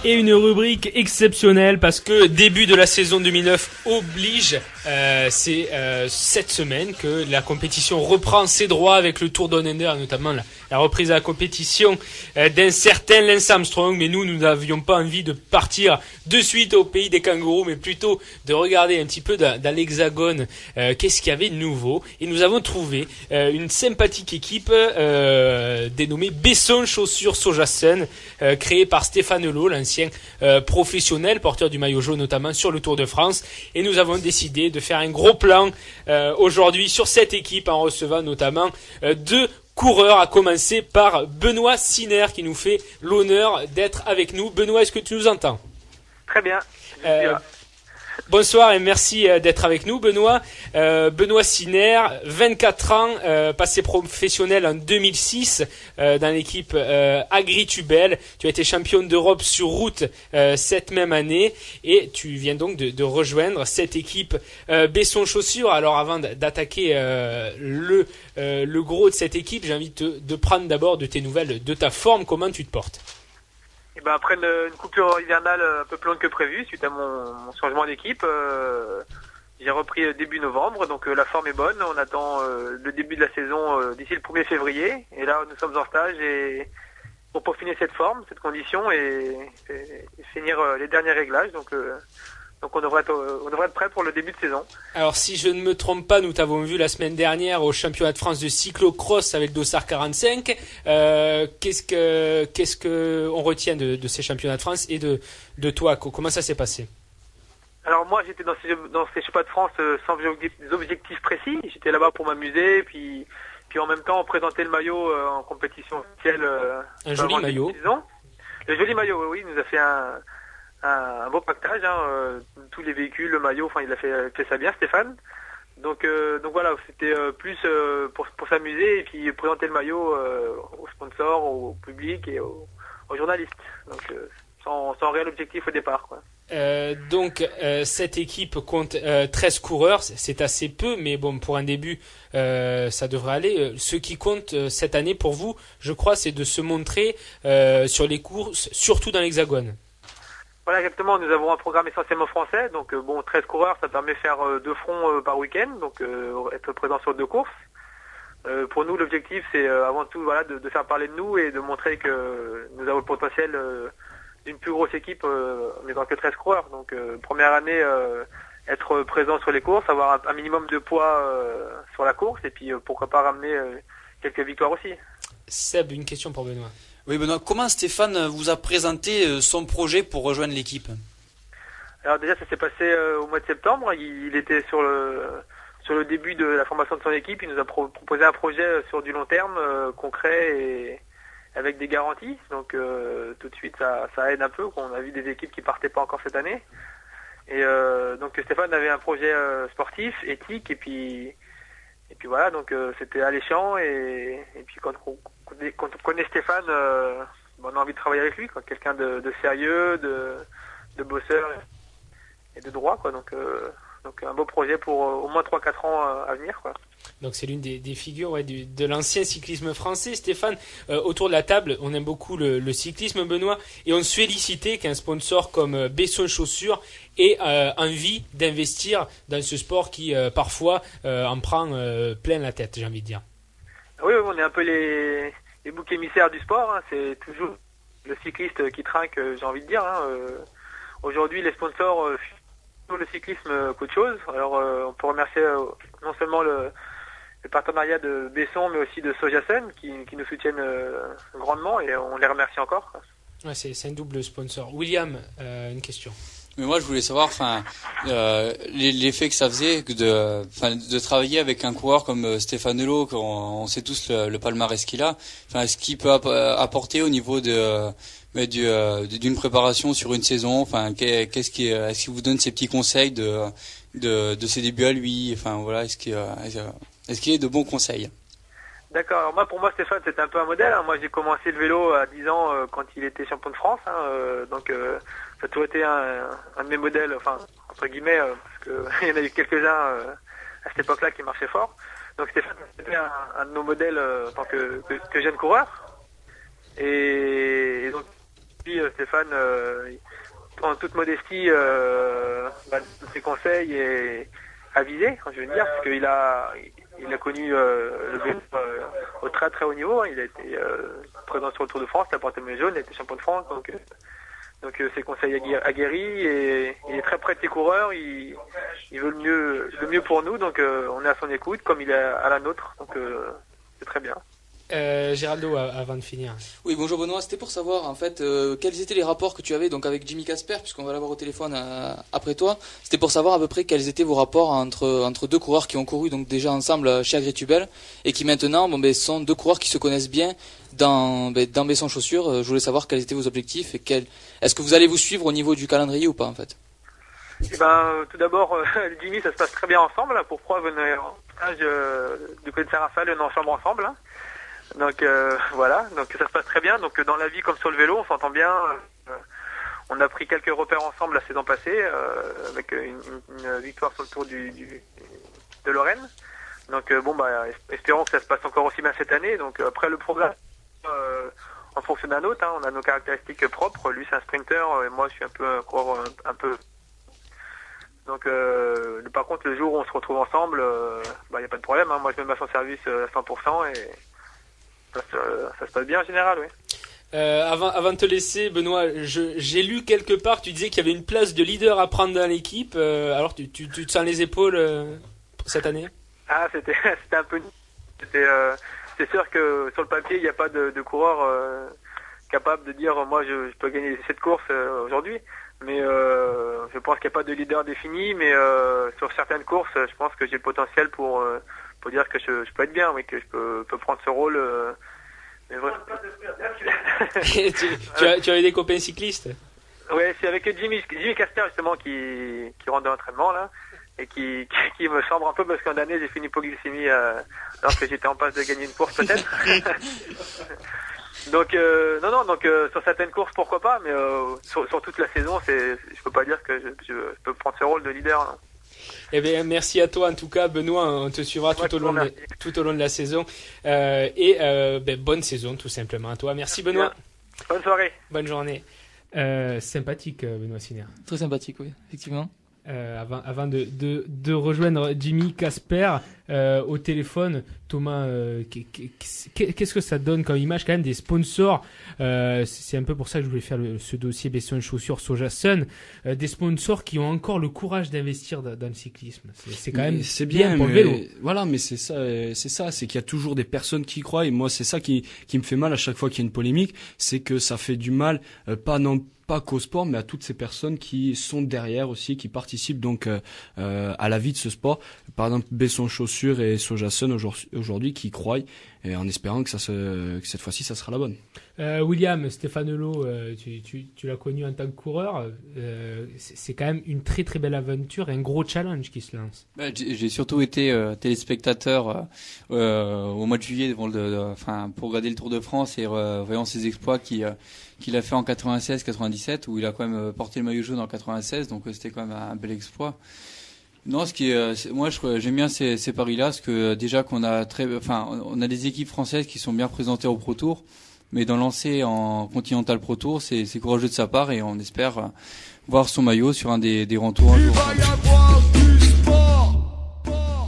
Et une rubrique exceptionnelle parce que début de la saison 2009 oblige. C'est cette semaine que la compétition reprend ses droits avec le Tour Down Under, notamment la reprise de la compétition d'un certain Lance Armstrong. Mais nous n'avions pas envie de partir de suite au pays des kangourous, mais plutôt de regarder un petit peu dans l'hexagone qu'est-ce qu'il y avait de nouveau. Et nous avons trouvé une sympathique équipe dénommée Besson Chaussures Sojasun, créée par Stéphane Lowe, l'ancien professionnel, porteur du maillot jaune notamment sur le Tour de France. Et nous avons décidé de faire un gros plan aujourd'hui sur cette équipe en recevant notamment deux coureurs, à commencer par Benoît Sinner qui nous fait l'honneur d'être avec nous. Benoît, est-ce que tu nous entends ? Très bien. Bonsoir et merci d'être avec nous, Benoît. Benoît Sinner, 24 ans, passé professionnel en 2006 dans l'équipe Agritubel. Tu as été champion d'Europe sur route cette même année et tu viens donc de rejoindre cette équipe Besson Chaussures. Alors avant d'attaquer le gros de cette équipe, j'ai envie de prendre d'abord de tes nouvelles, de ta forme. Comment tu te portes ? Et ben après une coupure hivernale un peu plus longue que prévu, suite à mon changement d'équipe, j'ai repris début novembre, donc la forme est bonne. On attend le début de la saison d'ici le 1er février. Et là, nous sommes en stage et pour peaufiner cette forme, cette condition et finir les derniers réglages. Donc on devrait être prêt pour le début de saison. Alors si je ne me trompe pas, nous t'avons vu la semaine dernière au championnat de France de cyclocross avec Dossard 45. Qu'est-ce que on retient de ces championnats de France et de toi ? Comment ça s'est passé ? Alors moi j'étais dans ces championnats de France sans objectifs précis. J'étais là-bas pour m'amuser, puis en même temps présenter le maillot en compétition officielle. Un joli maillot. Le joli maillot, oui, il nous a fait un beau pactage, tous les véhicules, le maillot, enfin il a fait ça bien, Stéphane. Donc voilà, c'était plus pour s'amuser et puis présenter le maillot aux sponsors, au public et aux journalistes. Donc sans réel objectif au départ, quoi. Donc cette équipe compte 13 coureurs, c'est assez peu, mais bon, pour un début ça devrait aller. Ce qui compte cette année pour vous, je crois, c'est de se montrer sur les courses, surtout dans l'hexagone. Voilà, exactement. Nous avons un programme essentiellement français, donc 13 coureurs, ça permet de faire 2 fronts par week-end, donc être présent sur 2 courses. Pour nous, l'objectif, c'est avant tout, voilà, de faire parler de nous et de montrer que nous avons le potentiel d'une plus grosse équipe en n'étant que 13 coureurs. Donc première année, être présent sur les courses, avoir un minimum de poids sur la course et puis pourquoi pas ramener quelques victoires aussi. Seb, une question pour Benoît. Oui, Benoît, comment Stéphane vous a présenté son projet pour rejoindre l'équipe ? Alors déjà, ça s'est passé au mois de septembre. Il était sur le début de la formation de son équipe. Il nous a proposé un projet sur du long terme, concret et avec des garanties. Donc tout de suite, ça aide un peu. On a vu des équipes qui partaient pas encore cette année. Et donc Stéphane avait un projet sportif, éthique, et puis voilà. Donc c'était alléchant. Et puis quand on connaît Stéphane, on a envie de travailler avec lui, quoi. Quelqu'un de sérieux, de bosseur et de droit, quoi. Donc un beau projet pour au moins 3-4 ans à venir, quoi. Donc c'est l'une des figures de l'ancien cyclisme français. Stéphane, autour de la table, on aime beaucoup le cyclisme, Benoît, et on se félicitait qu'un sponsor comme Besson Chaussures ait envie d'investir dans ce sport qui parfois en prend plein la tête, j'ai envie de dire. Oui, on est un peu les boucs émissaires du sport, hein. C'est toujours le cycliste qui trinque, j'ai envie de dire, hein. Aujourd'hui, les sponsors sur le cyclisme qu'autre chose. Alors, on peut remercier non seulement le partenariat de Besson, mais aussi de Sojasun qui nous soutiennent grandement et on les remercie encore, quoi. Ouais, c'est un double sponsor. William, une question. Mais moi, je voulais savoir, l'effet que ça faisait de travailler avec un coureur comme Stéphane Lowe, on sait tous le palmarès qu'il a. Enfin, est-ce qu'il peut apporter au niveau d'une préparation sur une saison? Enfin, est-ce qu'il vous donne ses petits conseils de ses débuts à lui? Enfin, voilà, est-ce qu'il est de bons conseils? D'accord. Alors pour moi, Stéphane, c'était un peu un modèle, hein. Moi, j'ai commencé le vélo à 10 ans quand il était champion de France, hein. Donc ça a toujours été un de mes modèles, enfin, entre guillemets, parce que il y en a eu quelques-uns à cette époque-là qui marchaient fort. Donc Stéphane, c'était un de nos modèles en tant que jeune coureur. Et donc, Puis Stéphane, en toute modestie, ses conseils et avisés, je veux dire, parce qu'il a connu le vélo au très très haut niveau. Il a été présent sur le Tour de France, il a porté le maillot jaune, il a été champion de France, donc ses conseils aguerris, et il est très près de ses coureurs. Il veut le mieux pour nous, donc on est à son écoute comme il est à la nôtre, donc c'est très bien. Géraldo, avant de finir. Oui, bonjour Benoît, c'était pour savoir en fait quels étaient les rapports que tu avais donc avec Jimmy Casper, puisqu'on va l'avoir au téléphone après toi. C'était pour savoir à peu près quels étaient vos rapports entre deux coureurs qui ont couru donc déjà ensemble chez Agritubel et qui maintenant sont deux coureurs qui se connaissent bien dans Besson Chaussures. Je voulais savoir quels étaient vos objectifs et est-ce que vous allez vous suivre au niveau du calendrier ou pas en fait? Tout d'abord, Jimmy, ça se passe très bien ensemble. Pour preuve, on est en stage du côté de Saint-Raphaël, on est en chambre ensemble. Donc voilà, donc ça se passe très bien. Donc dans la vie comme sur le vélo, on s'entend bien. On a pris quelques repères ensemble la saison passée, avec une victoire sur le Tour de Lorraine. Donc espérons que ça se passe encore aussi bien cette année. Donc après le programme, en fonction d'un autre, on a nos caractéristiques propres. Lui c'est un sprinter et moi je suis un peu. Donc par contre le jour où on se retrouve ensemble, y a pas de problème. Moi je me mets à son service à 100% et ça se passe bien en général, oui. Avant de te laisser, Benoît, j'ai lu quelque part, tu disais qu'il y avait une place de leader à prendre dans l'équipe. Alors tu te sens les épaules pour cette année? Ah, c'était un peu. C'est sûr que sur le papier, il n'y a pas de coureur capable de dire moi je peux gagner cette course aujourd'hui. Mais je pense qu'il n'y a pas de leader défini. Mais sur certaines courses, je pense que j'ai le potentiel pour dire que je peux être bien, oui, que je peux prendre ce rôle. Mais voilà. tu as eu des copains cyclistes? Ouais, c'est avec Jimmy Casper justement qui rentre dans l'entraînement là et qui me chambre un peu parce qu'en année j'ai fait une hypoglycémie alors que j'étais en passe de gagner une course peut-être. Donc sur certaines courses pourquoi pas, mais sur toute la saison je peux pas dire que je peux prendre ce rôle de leader. Hein. Eh bien, merci à toi en tout cas, Benoît. On te suivra tout au long de la saison. Bonne saison tout simplement à toi. Merci Benoît. Bien. Bonne soirée. Bonne journée. Sympathique Benoît Sinner. Très sympathique, oui, effectivement. Avant de rejoindre Jimmy Casper au téléphone, Thomas, qu'est-ce que ça donne comme image quand même des sponsors? C'est un peu pour ça que je voulais faire ce dossier Besson Chaussures Soja Sun, des sponsors qui ont encore le courage d'investir dans le cyclisme. C'est quand même bien pour le vélo. Voilà, mais c'est qu'il y a toujours des personnes qui y croient, et moi c'est ça qui me fait mal à chaque fois qu'il y a une polémique, c'est que ça fait du mal, pas qu'au sport, mais à toutes ces personnes qui sont derrière aussi, qui participent donc à la vie de ce sport. Par exemple, Besson Chaussures et Soja Sun aujourd'hui qui croient, et en espérant que cette fois-ci ça sera la bonne. William, Stefanello, tu l'as connu en tant que coureur. C'est quand même une très très belle aventure et un gros challenge qui se lance. J'ai surtout été téléspectateur au mois de juillet pour regarder le Tour de France et voyant ses exploits qu'il a fait en 96-97 où il a quand même porté le maillot jaune en 96, donc c'était quand même un bel exploit. Non, moi j'aime bien ces paris-là, parce que déjà on a des équipes françaises qui sont bien représentées au Pro Tour, mais d'en lancer en Continental Pro Tour, c'est courageux de sa part et on espère voir son maillot sur un des grands tours un jour.